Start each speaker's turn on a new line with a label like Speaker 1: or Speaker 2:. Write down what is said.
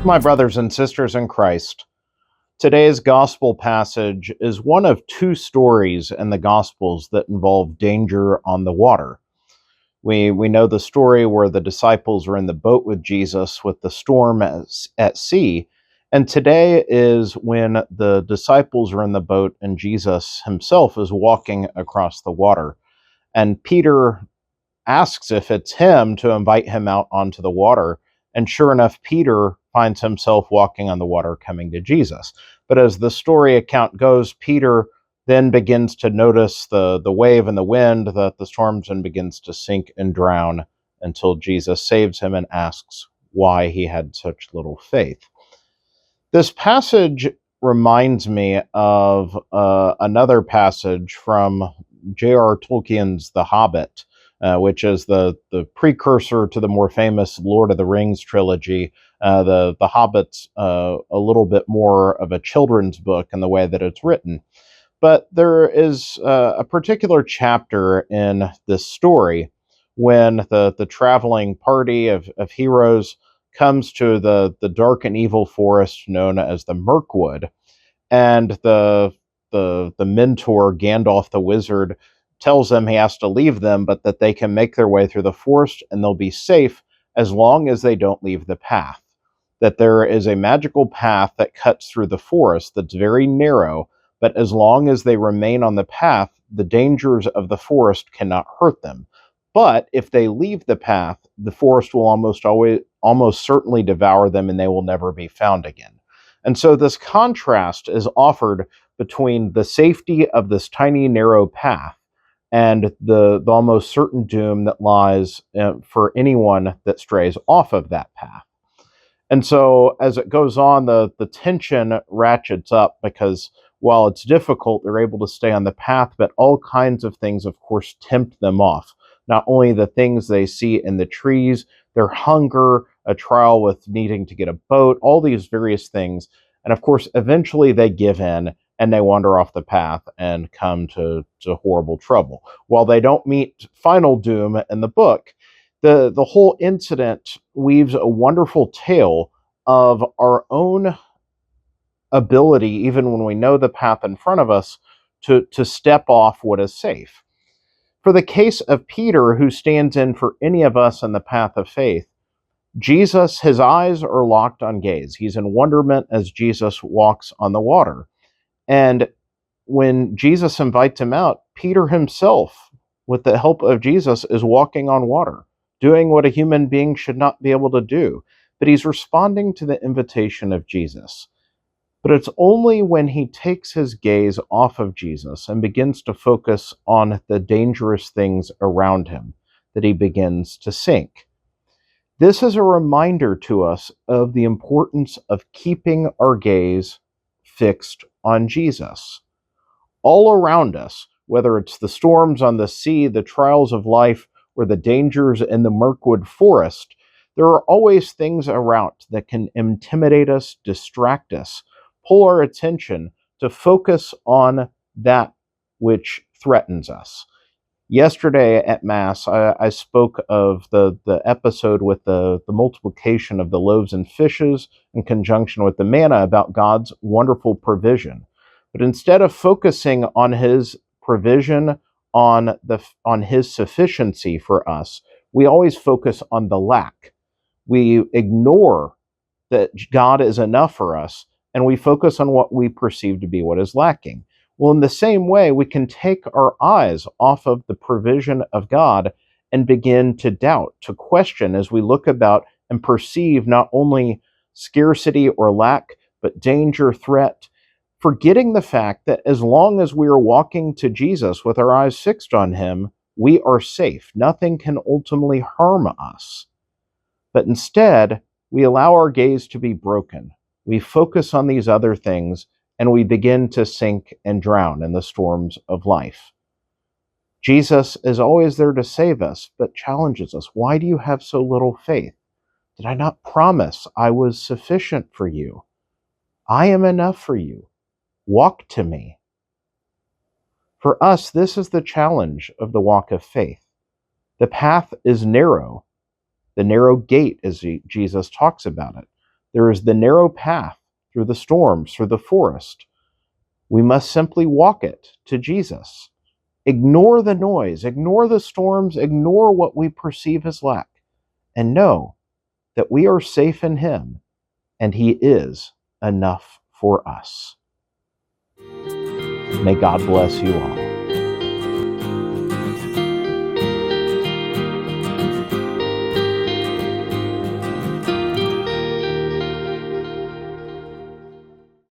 Speaker 1: My brothers and sisters in Christ, today's gospel passage is one of two stories in the gospels that involve danger on the water. We know the story where the disciples are in the boat with Jesus with the storm at sea, and today is when the disciples are in the boat and Jesus himself is walking across the water. And Peter asks if it's him to invite him out onto the water. And sure enough, Peter finds himself walking on the water coming to Jesus. But as the story account goes, Peter then begins to notice the wave and the wind, that the storms, and begins to sink and drown until Jesus saves him and asks why he had such little faith. This passage reminds me of another passage from J.R. Tolkien's The Hobbit, which is the precursor to the more famous Lord of the Rings trilogy. The Hobbit's a little bit more of a children's book in the way that it's written. But there is a particular chapter in this story when the traveling party of heroes comes to the dark and evil forest known as the Mirkwood, and the mentor, Gandalf the Wizard, tells them he has to leave them, but that they can make their way through the forest and they'll be safe as long as they don't leave the path. That there is a magical path that cuts through the forest that's very narrow, but as long as they remain on the path, the dangers of the forest cannot hurt them. But if they leave the path, the forest will almost certainly devour them and they will never be found again. And so this contrast is offered between the safety of this tiny, narrow path and the almost certain doom that lies for anyone that strays off of that path. And so as it goes on, the tension ratchets up because while it's difficult, they're able to stay on the path, but all kinds of things, of course, tempt them off. Not only the things they see in the trees, their hunger, a trial with needing to get a boat, all these various things. And of course, eventually they give in and they wander off the path and come to horrible trouble. While they don't meet final doom in the book, the whole incident weaves a wonderful tale of our own ability, even when we know the path in front of us, to step off what is safe. For the case of Peter, who stands in for any of us in the path of faith, Jesus, his eyes are locked on gaze. He's in wonderment as Jesus walks on the water. And when Jesus invites him out, Peter himself, with the help of Jesus, is walking on water, doing what a human being should not be able to do. But he's responding to the invitation of Jesus. But it's only when he takes his gaze off of Jesus and begins to focus on the dangerous things around him that he begins to sink. This is a reminder to us of the importance of keeping our gaze fixed on Jesus. All around us, whether it's the storms on the sea, the trials of life, or the dangers in the Mirkwood forest, there are always things around that can intimidate us, distract us, pull our attention to focus on that which threatens us. Yesterday at Mass, I spoke of the episode with the multiplication of the loaves and fishes in conjunction with the manna about God's wonderful provision. But instead of focusing on his provision, on his sufficiency for us, we always focus on the lack. We ignore that God is enough for us, and we focus on what we perceive to be what is lacking. Well, in the same way, we can take our eyes off of the provision of God and begin to doubt, to question as we look about and perceive not only scarcity or lack, but danger, threat, forgetting the fact that as long as we are walking to Jesus with our eyes fixed on him, we are safe. Nothing can ultimately harm us. But instead, we allow our gaze to be broken. We focus on these other things, and we begin to sink and drown in the storms of life. Jesus is always there to save us, but challenges us. Why do you have so little faith? Did I not promise I was sufficient for you? I am enough for you. Walk to me. For us, this is the challenge of the walk of faith. The path is narrow, the narrow gate, as Jesus talks about it. There is the narrow path through the storms, through the forest. We must simply walk it to Jesus. Ignore the noise, ignore the storms, ignore what we perceive as lack, and know that we are safe in Him, and He is enough for us. May God bless you all.